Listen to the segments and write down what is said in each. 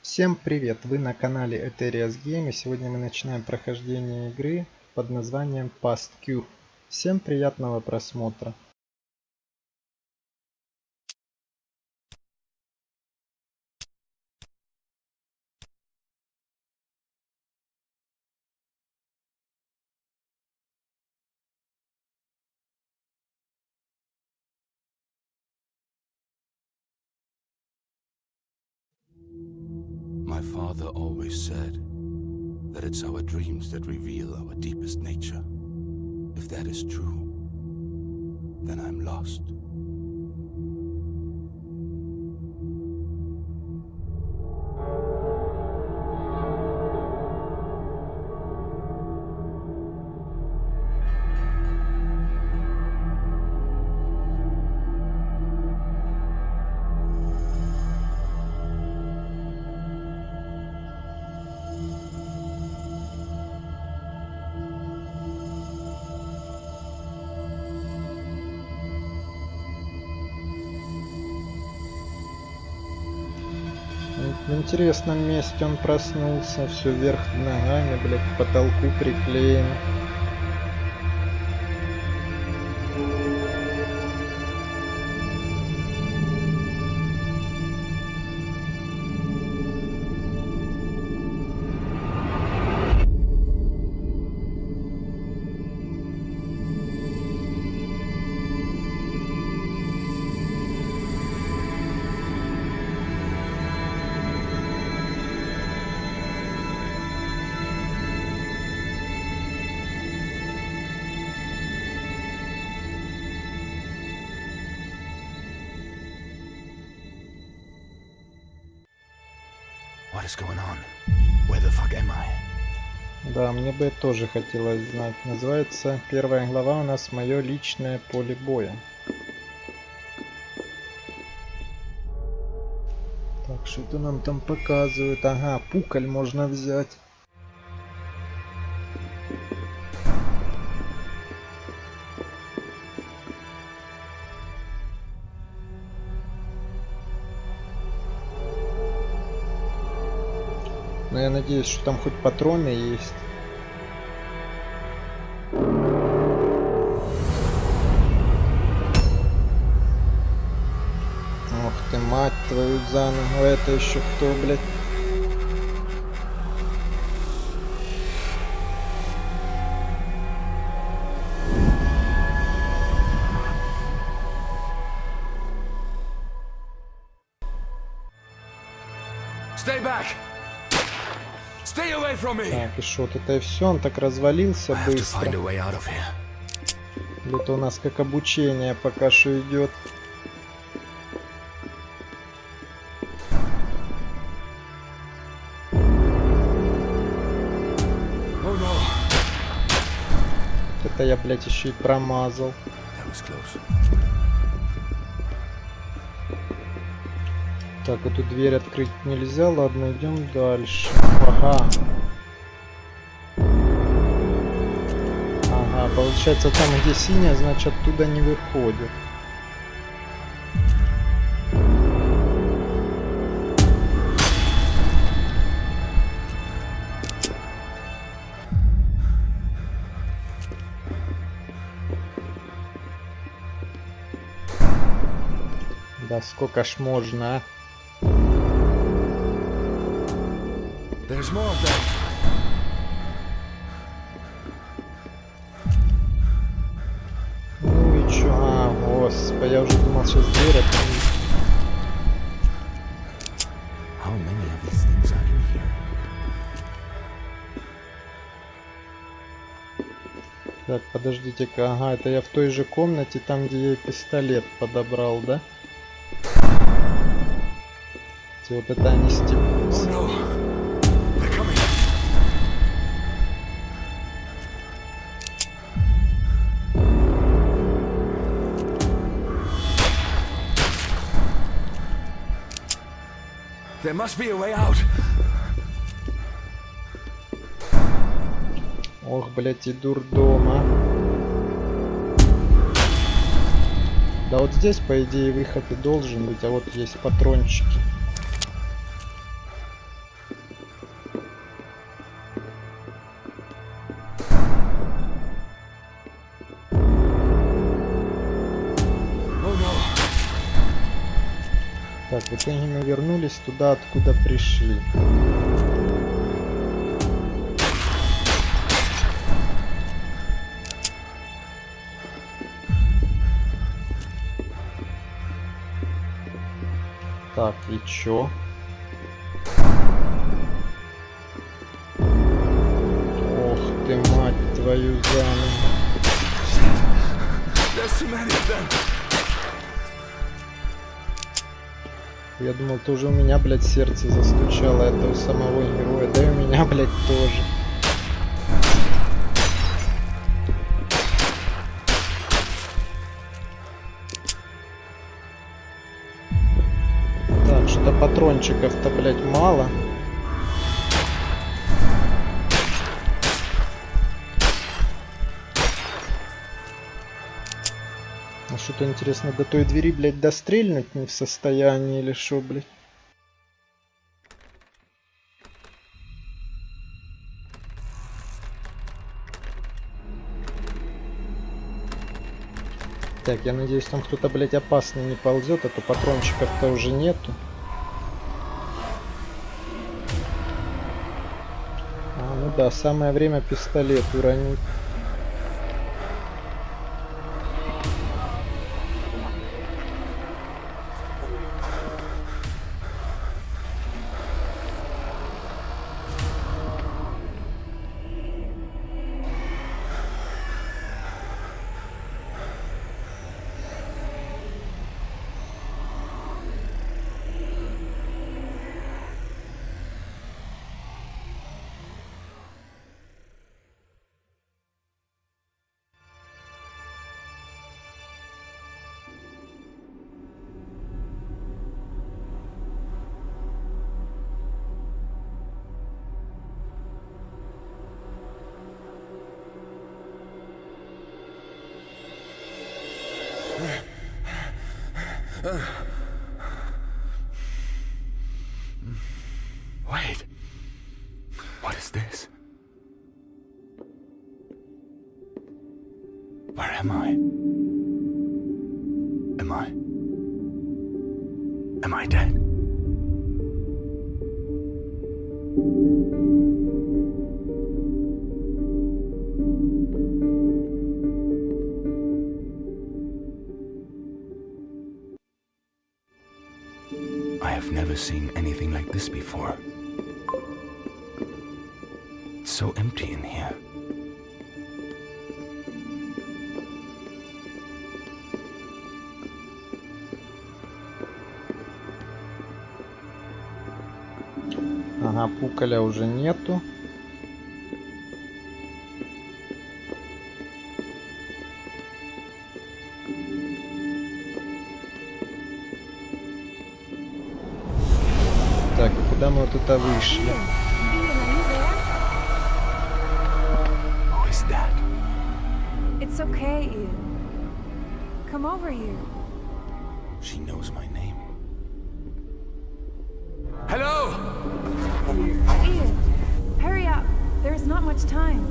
Всем привет! Вы на канале Eterias Game, и сегодня мы начинаем прохождение игры под названием Подпишись. Всем приятного просмотра! My father always said that it's our dreams that reveal our deepest nature. If that is true, then I'm lost. В интересном месте он проснулся, все вверх ногами, блядь, к потолку приклеено. What is going on? Where the fuck am I? Да, мне бы тоже хотелось знать. Называется первая глава у нас «Мое личное поле боя». Так, что это нам там показывают? Ага, пукаль можно взять. Но я надеюсь, что там хоть патроны есть. Ох ты, мать твою за ногу. Это еще кто, блядь? Stay back! Stay away from me! Так, и что, это и все? Он так развалился I have to быстро. find a way out of here. Это у нас как обучение пока что идет. Oh no! Это я, блядь, еще и промазал. That was close. Так, эту дверь открыть нельзя. Ладно, идем дальше. Ага. Ага, получается там, где синяя, значит, оттуда не выходит. Да сколько ж можно, а? There's more of them. Ну и чё? А, господи, я уже думал, сейчас дверь открыть. How many of these things are in here? Так, подождите-ка. Ага, это я в той же комнате, там, где я пистолет подобрал, да? Вот это они стебутся. Oh no! They're coming! There must be a way out! Ох, блять, и дурдома. Да вот здесь, по идее, выход и должен быть, а вот есть патрончики. Так, в итоге мы вернулись туда, откуда пришли. Так, и чё? Ох ты, мать твою за ногу. Я думал, тоже у меня, блядь, сердце застучало, это у самого героя, да и у меня, блядь, тоже. Так, что-то патрончиков-то, блядь, мало. А что-то интересно, до той двери, блядь, дострельнуть не в состоянии или шо, блядь? Так, я надеюсь, там кто-то, блядь, опасный не ползет, а то патрончиков-то уже нету. А, ну да, самое время пистолет уронить. Wait. What is this? Where am I? Am I dead? I have never seen anything like this before. It's so empty in here. Ага, пуколя уже нету. Так, куда мы вот это вышли? Who is that? It's okay, Ian. Come over here. She knows my name. Hello! Ian, hurry up. There's not much time.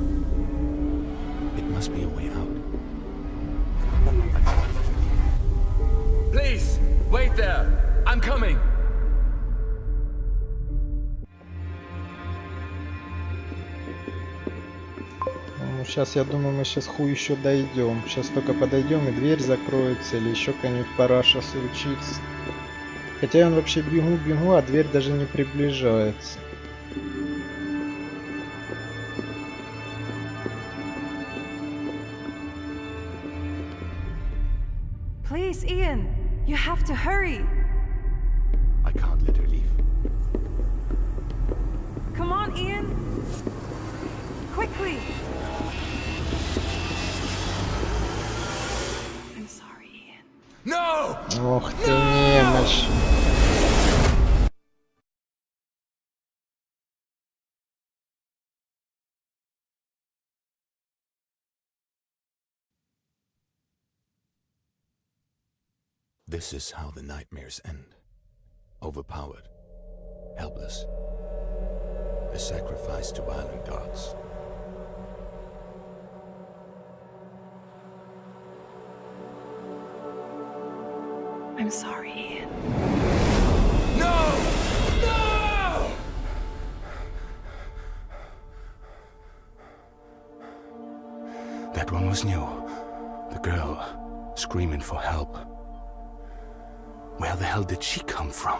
It must be a way out. Please, wait there. I'm coming. Ну, сейчас, я думаю, мы сейчас хуй еще дойдем. Сейчас только подойдем, и дверь закроется, или еще какая-нибудь параша случится. Хотя я вообще бегу, а дверь даже не приближается. Please, Ian, you have to hurry. I can't let her leave. Come on, Ian. Quickly. I'm sorry, Ian. No! Ох ты, немощь. This is how the nightmares end. Overpowered, helpless, a sacrifice to violent gods. I'm sorry, Ian. That one was new. The girl screaming for help. Where the hell did she come from?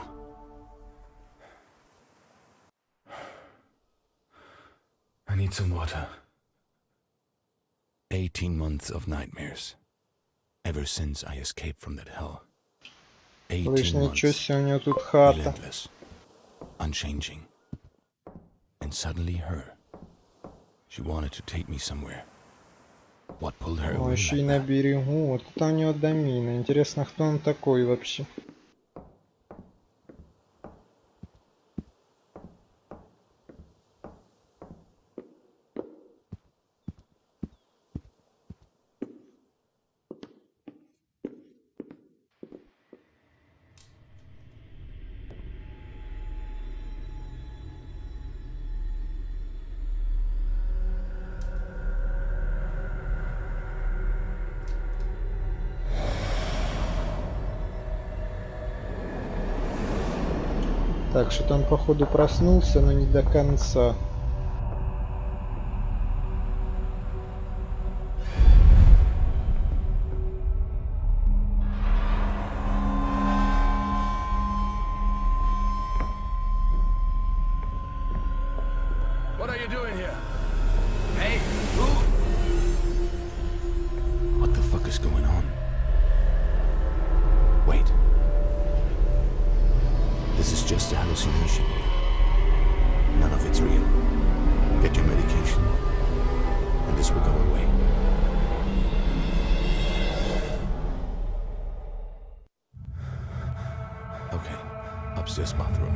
I need some water. 18 months of nightmares. Ever since I escaped from that hell. 18 Слышь, ничего months. себе, у него тут хата. Relentless. Unchanging. And suddenly her. She wanted to take me somewhere. What pulled her О, away еще и like на that? берегу. Вот это у него домина. Интересно, кто он такой вообще? Так, что-то он походу проснулся, но не до конца. What are you doing here? Hey, who? What the fuck is going on? Wait. This is just a hallucination. None of it's real. Get your medication, and this will go away. Okay, upstairs bathroom.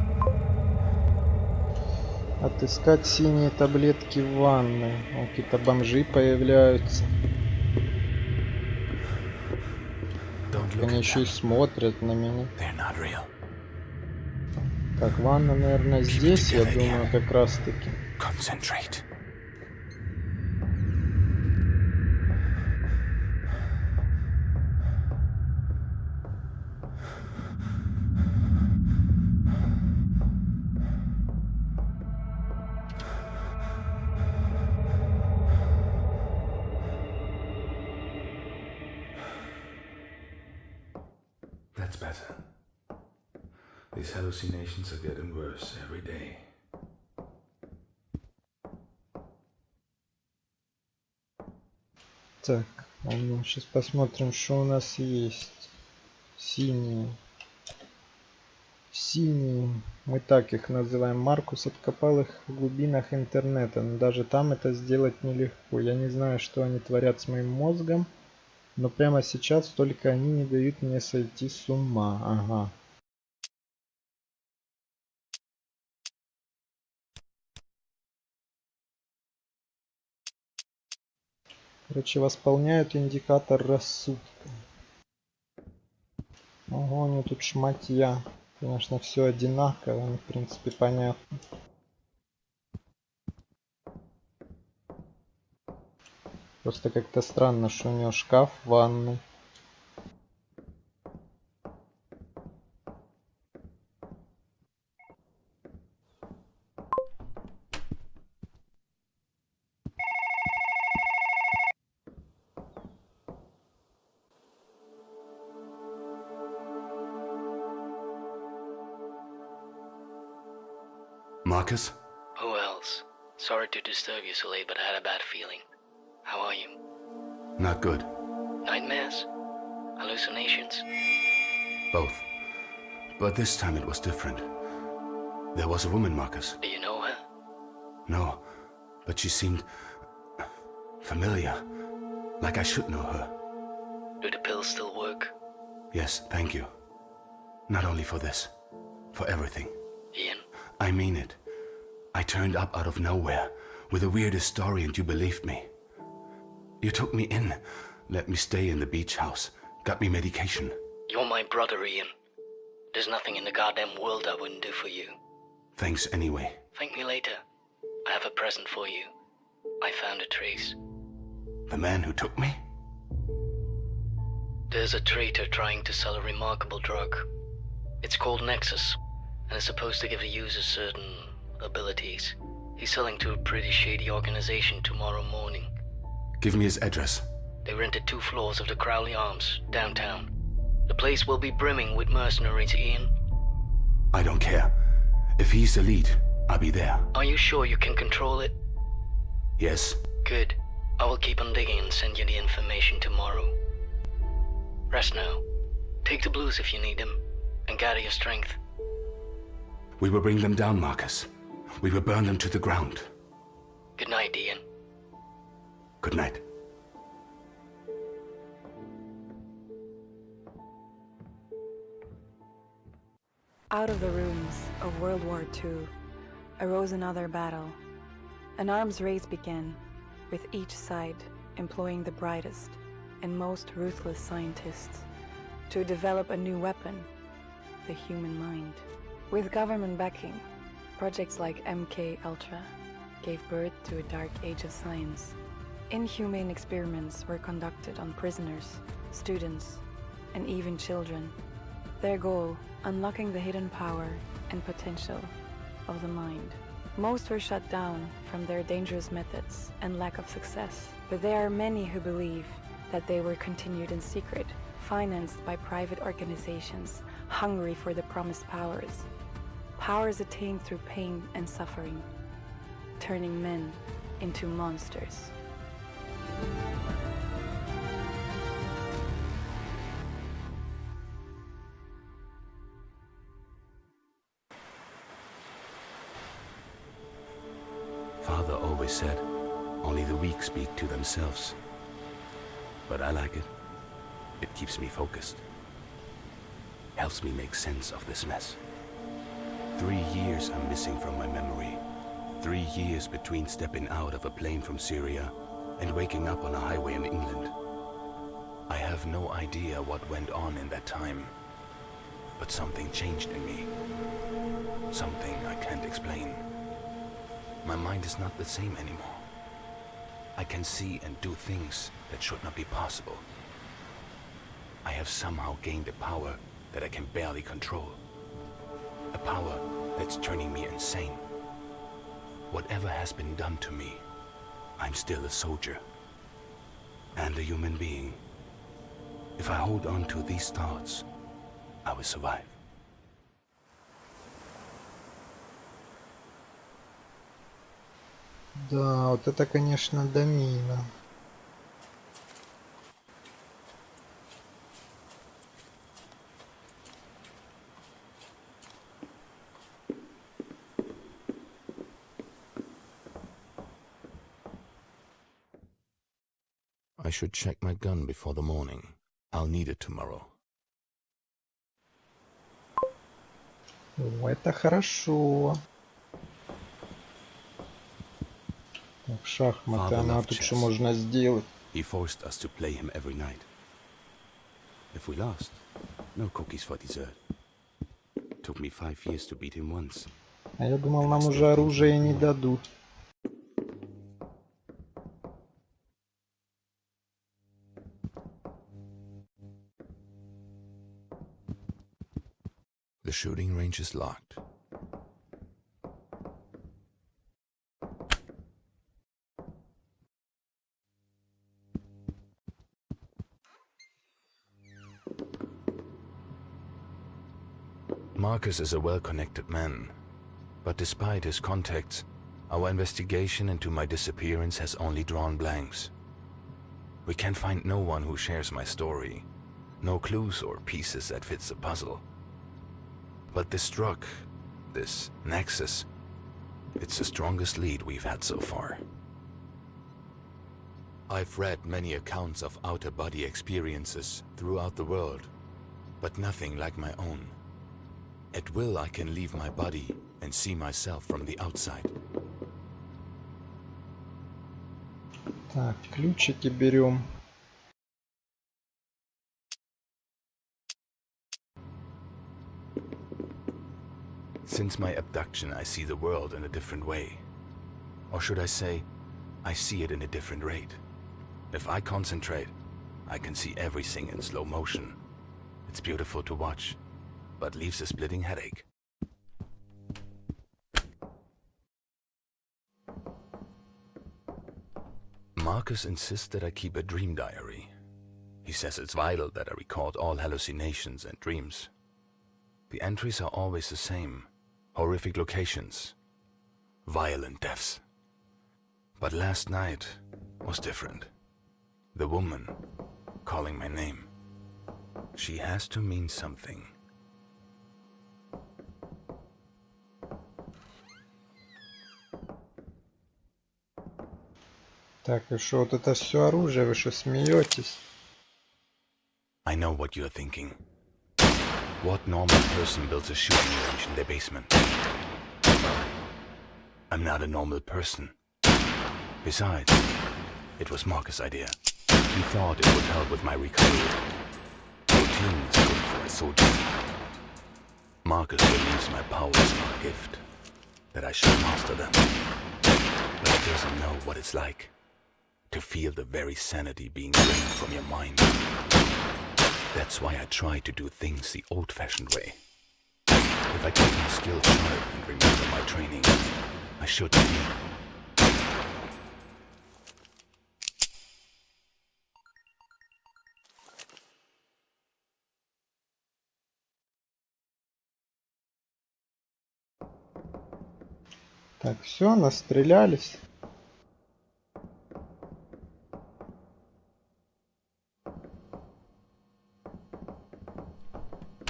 Отыскать синие таблетки в ванной. О, какие-то бомжи появляются. Don't look Они at еще и them. смотрят на меня. They're not real. Так, ванна, наверное, здесь, я думаю, как раз таки. Concentrate. That's better. These hallucinations are getting worse every day. Так, сейчас посмотрим, что у нас есть. Синие. Синие. Мы так их называем. Маркус откопал их в глубинах интернета. Но даже там это сделать нелегко. Я не знаю, что они творят с моим мозгом. Но прямо сейчас только они не дают мне сойти с ума. Ага. Короче, восполняют индикатор рассудка. Ого, у него тут шматья. Конечно, все одинаково, но в принципе понятно. Просто как-то странно, что у него шкаф в ванной. Marcus? Who else? Sorry to disturb you so late, but I had a bad feeling. How are you? Not good. Nightmares? Hallucinations? Both. But this time it was different. There was a woman, Marcus. Do you know her? No, but she seemed familiar. Like I should know her. Do the pills still work? Yes, thank you. Not only for this. For everything. Ian? I mean it. I turned up out of nowhere with the weirdest story and you believed me. You took me in, let me stay in the beach house, got me medication. You're my brother, Ian. There's nothing in the goddamn world I wouldn't do for you. Thanks anyway. Thank me later. I have a present for you. I found a trace. The man who took me? There's a traitor trying to sell a remarkable drug. It's called Nexus, and is supposed to give the user certain abilities. He's selling to a pretty shady organization tomorrow morning. Give me his address. They rented 2 floors of the Crowley Arms, downtown. The place will be brimming with mercenaries, Ian. I don't care. If he's the lead, I'll be there. Are you sure you can control it? Yes. Good. I will keep on digging and send you the information tomorrow. Rest now. Take the blues if you need them, and gather your strength. We will bring them down, Marcus. We will burn them to the ground. Good night, Ian. Good night. Out of the ruins of World War II arose another battle. An arms race began, with each side employing the brightest and most ruthless scientists to develop a new weapon, the human mind. With government backing, projects like MK Ultra gave birth to a dark age of science. Inhumane experiments were conducted on prisoners, students, and even children. Their goal, unlocking the hidden power and potential of the mind. Most were shut down from their dangerous methods and lack of success, but there are many who believe that they were continued in secret, financed by private organizations hungry for the promised powers. Powers attained through pain and suffering, turning men into monsters. Father always said, only the weak speak to themselves. But I like it. It keeps me focused. Helps me make sense of this mess. 3 years I'm missing from my memory. 3 years between stepping out of a plane from Syria and waking up on a highway in England. I have no idea what went on in that time. But something changed in me. Something I can't explain. My mind is not the same anymore. I can see and do things that should not be possible. I have somehow gained a power that I can barely control. A power that's turning me insane. Whatever has been done to me, I'm still a soldier. And a human being. If I hold on to these thoughts, I will survive. Да, вот это, конечно, домина. I should check my gun before the morning. I'll need it tomorrow. О, это хорошо. Так, шахматы, Father а loved тут chess. что можно сделать? He forced us to play him every night. If we lost, no cookies for dessert. Took me 5 years to beat him once. А я думал, нам уже оружие не дадут. The shooting range is locked. Marcus is a well-connected man, but despite his contacts, our investigation into my disappearance has only drawn blanks. We can find no one who shares my story, no clues or pieces that fits the puzzle. But this drug, this nexus, it's the strongest lead we've had so far. I've read many accounts of out-of-body experiences throughout the world, but nothing like my own. At will, I can leave my body and see myself from the outside. Так, ключики берем. Since my abduction, I see the world in a different way. Or should I say, I see it in a different rate. If I concentrate, I can see everything in slow motion. It's beautiful to watch, but leaves a splitting headache. Marcus insists that I keep a dream diary. He says it's vital that I record all hallucinations and dreams. The entries are always the same. Horrific locations. Violent deaths. But last night was different. The woman calling my name. She has to mean something. Так, и что, вот это все оружие, вы что, смеетесь? I know what you're thinking. What normal person builds a shooting range in their basement? I'm not a normal person. Besides, it was Marcus' idea. He thought it would help with my recovery. Routine is good for a soldier. Marcus believes my powers are a gift, that I should master them. But he doesn't know what it's like to feel the very sanity being drained from your mind. That's why I try to do things the old-fashioned way. If I keep my skills sharp and remember my training, I should be. Так, все, настрелялись.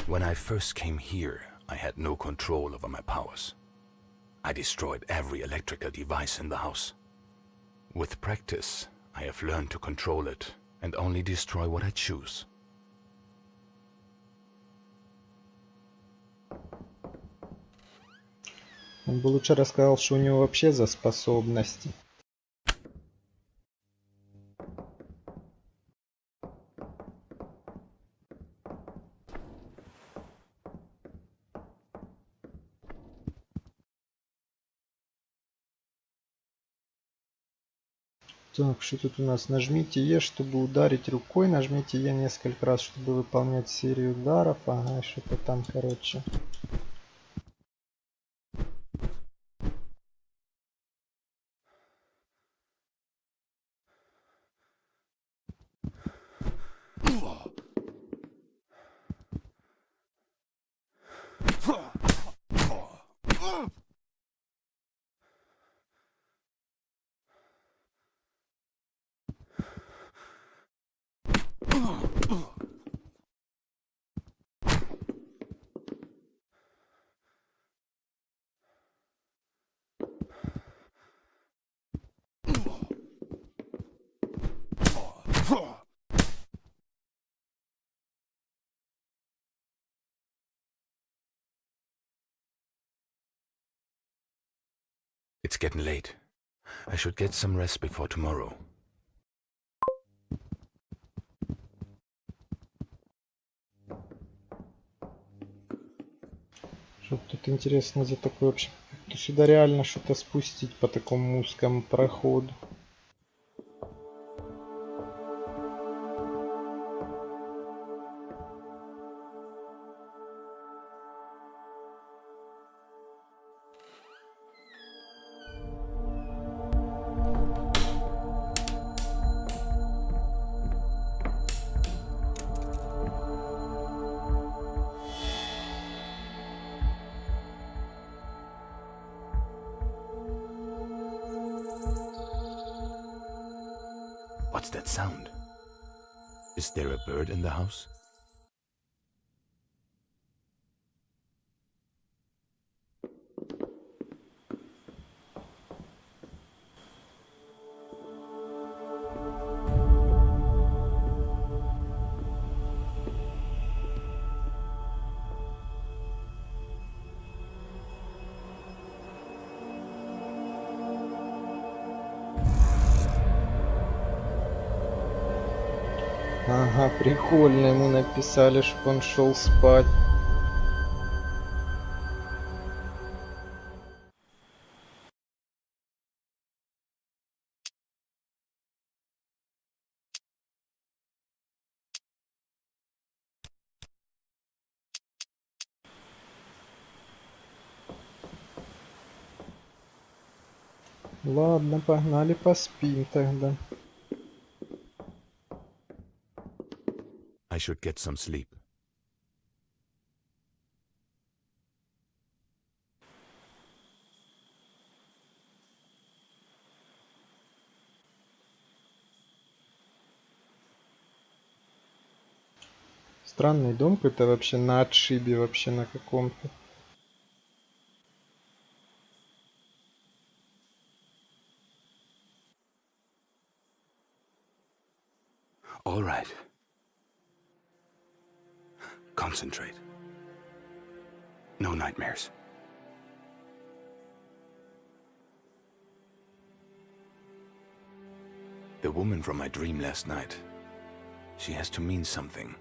When I first came here, I had no control over my powers. I destroyed every electrical device in the house. With practice, I have learned to control it and only destroy what I choose. Он бы лучше рассказал, что у него вообще за способности. Так, что тут у нас? Нажмите Е, чтобы ударить рукой. Нажмите Е несколько раз, чтобы выполнять серию ударов. Ага, что-то там, короче. It's getting late. I should get some rest before tomorrow. Что тут интересно за такое вообще? Тут сюда реально что-то спустить по такому узкому проходу. What's that sound? Is there a bird in the house? Ага, прикольно, ему написали, чтобы он шел спать. Ладно, погнали поспим тогда. should get some sleep. Странный дом какой-то вообще на отшибе, вообще на каком-то. All right. Concentrate. No nightmares. The woman from my dream last night. She has to mean something.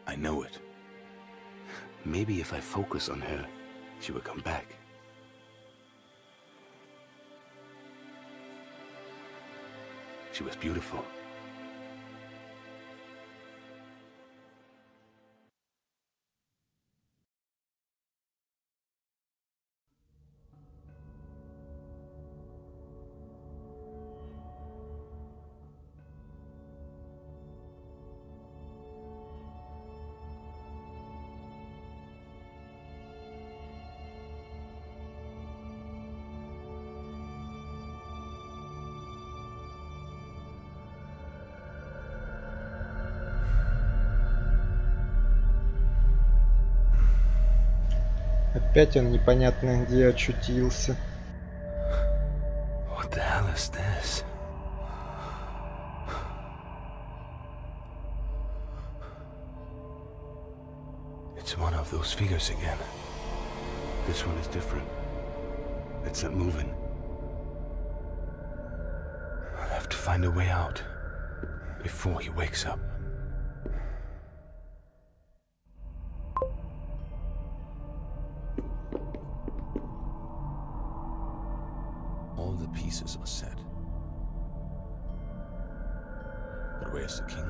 I know it. Maybe if I focus on her, she will come back. She was beautiful. Опять он непонятно где очутился. What the hell is this? It's one of those figures again. This one is different. It's not moving. I'll have to find a way out before he wakes up. All the pieces are set. But where's the king?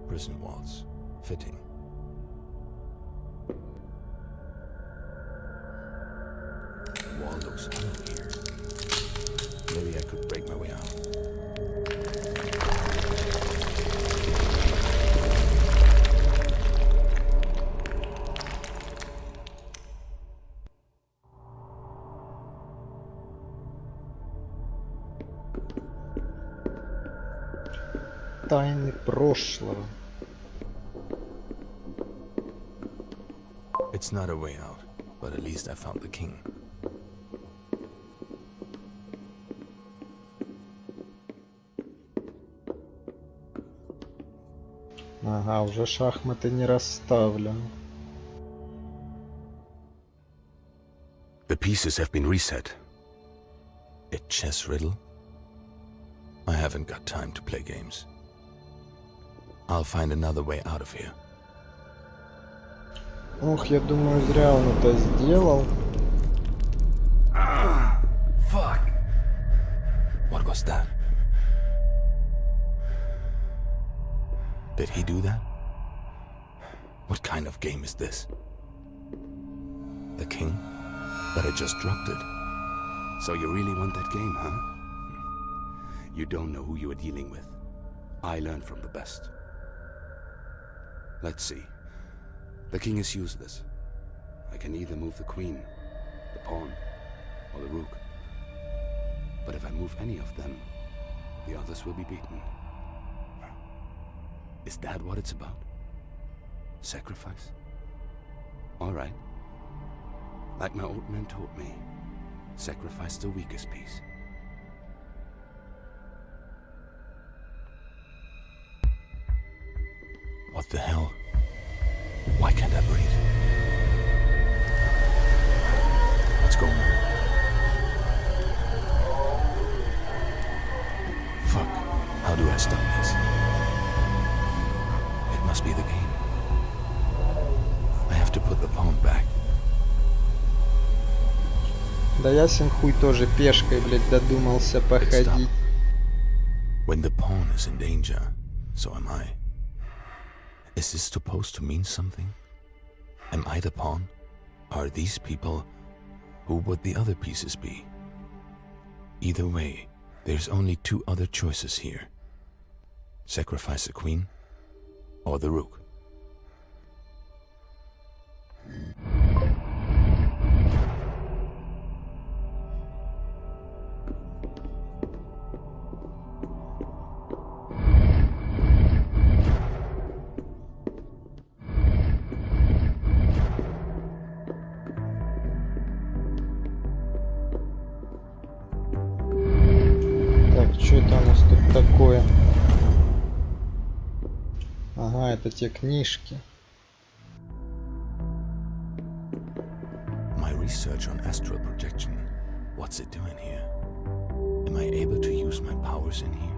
Prison walls. Fitting. The wall looks hollow here. Maybe I could break my way out. Тайны прошлого. It's not a way out, but at least I found the king. Ага, уже шахматы не расставлены. The pieces have been reset. A chess riddle? I haven't got time to play games. I'll find another way out of here. Ох, я думаю, зря он это сделал. Fuck! What was that? Did he do that? What kind of game is this? The king? But I just dropped it. So you really want that game, huh? You don't know who you are dealing with. I learned from the best. Let's see. The king is useless. I can either move the queen, the pawn, or the rook. But if I move any of them, the others will be beaten. Is that what it's about? Sacrifice? All right. Like my old man told me, sacrifice the weakest piece. What the hell? Why can't I breathe? What's going on? Fuck. How do I stop this? It must be the game. I have to put the pawn back. Да ясен хуй тоже пешкой, блядь, додумался походить. When the pawn is in danger, so am I. Is this supposed to mean something? Am I the pawn? Are these people? Who would the other pieces be? Either way, there's only two other choices here. Sacrifice the queen or the rook. Что это у нас тут такое? Ага, это те книжки. My research on astral projection. What's it doing here? Am I able to use my powers in here?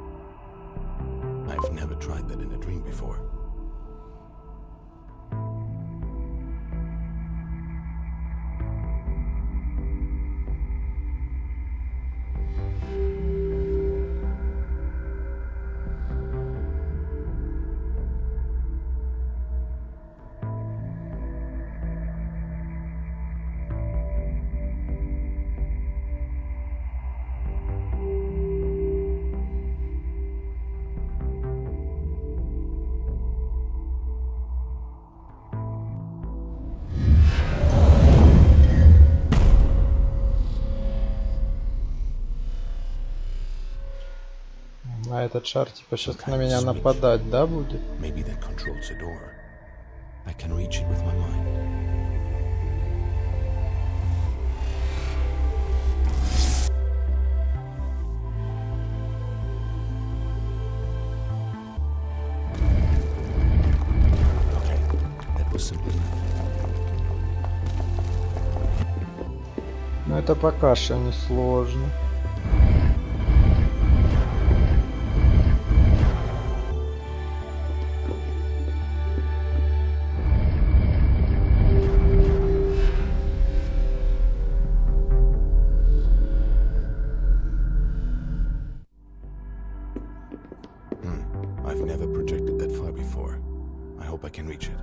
I've never tried that in a dream before. А этот шар типа сейчас на меня нападать, да, будет? Maybe that controls the door. I can reach it with my mind. Okay, that was simple enough. Ну это пока что не сложно. I've never projected that far before. I hope I can reach it.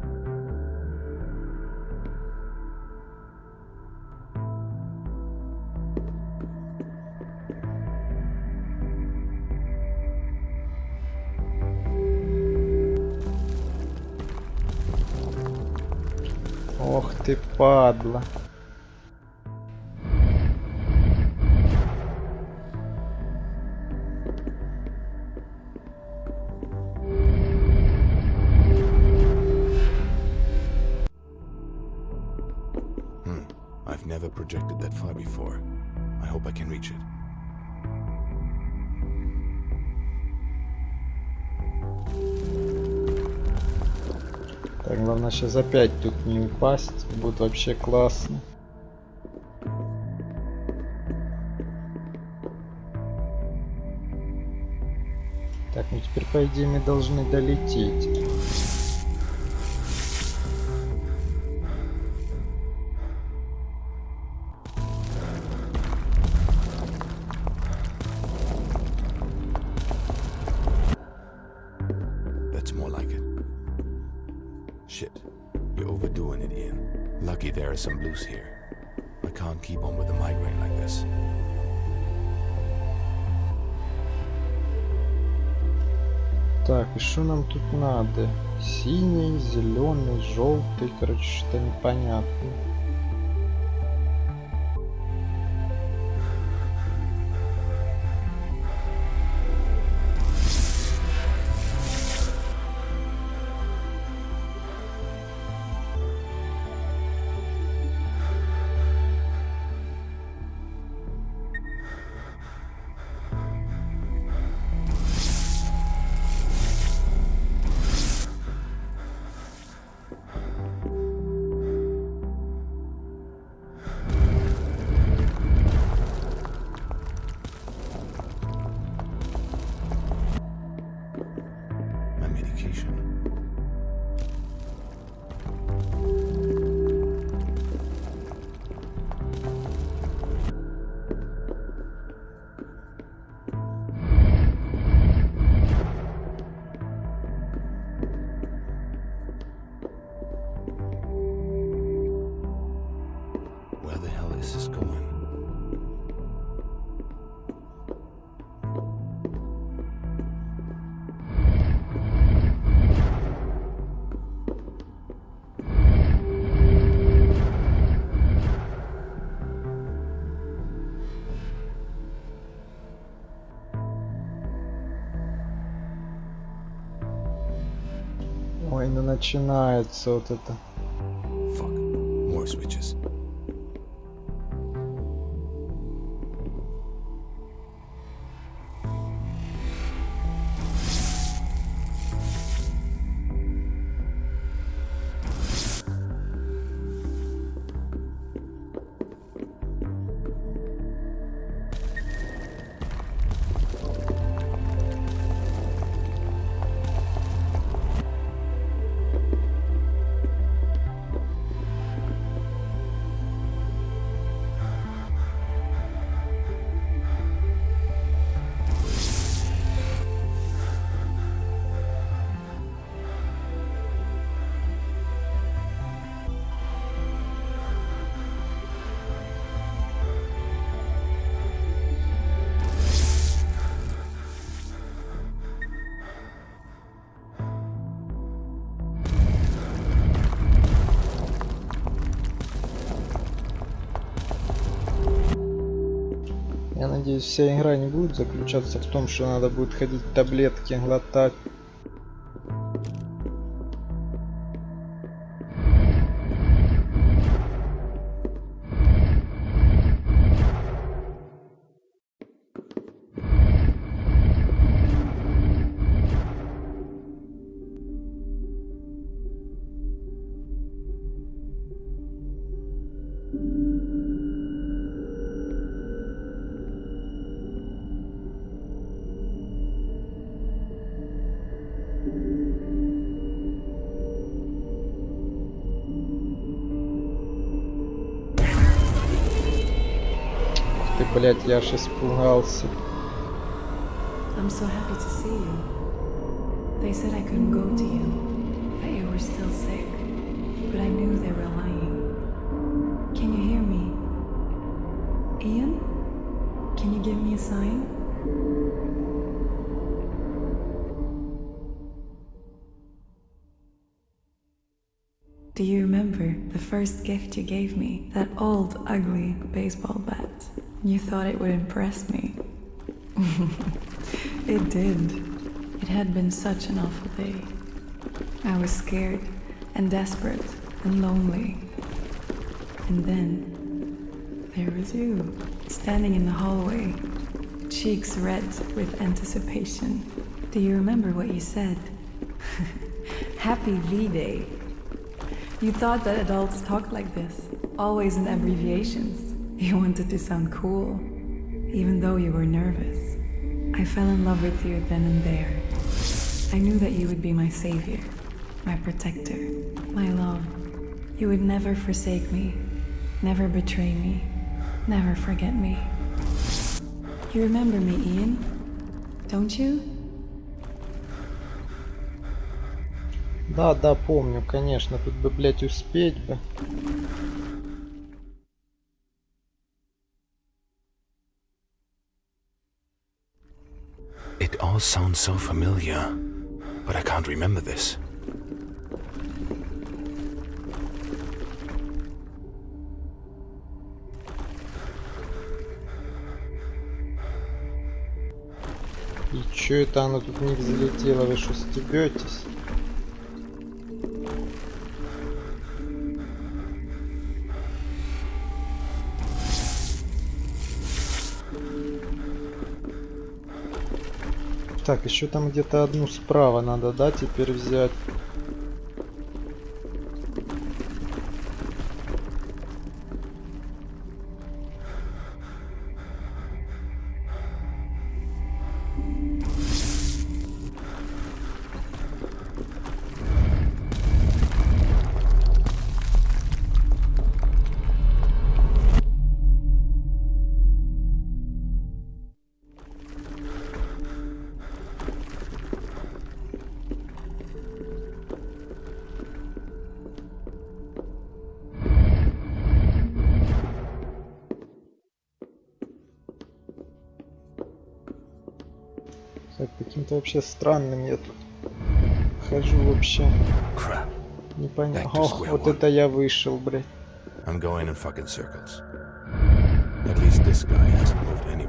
Ох ты, падла. I've never projected that far before. I hope I can reach it. Так, главное сейчас опять тут не упасть. Будет вообще классно. Так, ну теперь по идее мы должны долететь. That's more like it. Shit, you're overdoing it, Ian. Lucky there are some blues here. I can't keep on with a migraine like this. Так, и что нам тут надо? Синий, зеленый, желтый, короче, что-то непонятно. this is going. Ой, ну начинается вот это. Fuck. More switches. Я надеюсь, вся игра не будет заключаться в том, что надо будет ходить таблетки глотать. Ты, блядь, я аж испугался. I'm so happy to see you. They said I couldn't go to you, that you were still sick, but I knew they were lying. Can you hear me? Ian? Can you give me a sign? Do you remember the first gift you gave me? That old, ugly baseball bat. You thought it would impress me. It did. It had been such an awful day. I was scared and desperate and lonely. And then there was you, standing in the hallway, cheeks red with anticipation. Do you remember what you said? Happy V-Day. You thought that adults talked like this, always in abbreviations. You wanted to sound cool, even though you were nervous. I fell in love with you then and there. I knew that you would be my savior, my protector, my love. You would never forsake me, never betray me, never forget me. You remember me, Ian? Don't you? Да, помню, конечно, тут бы, блядь, успеть бы. It all sounds so familiar, but I can't remember this. И чё это оно тут не взлетело? Вы что, стебетесь? Так, еще там где-то одну справа надо, да, теперь взять. каким-то вообще странным я тут хожу вообще. Crap. Непонятно. Back to Ох, square вот one. это я вышел, блядь. I'm going in fucking circles. At least this guy hasn't moved anywhere.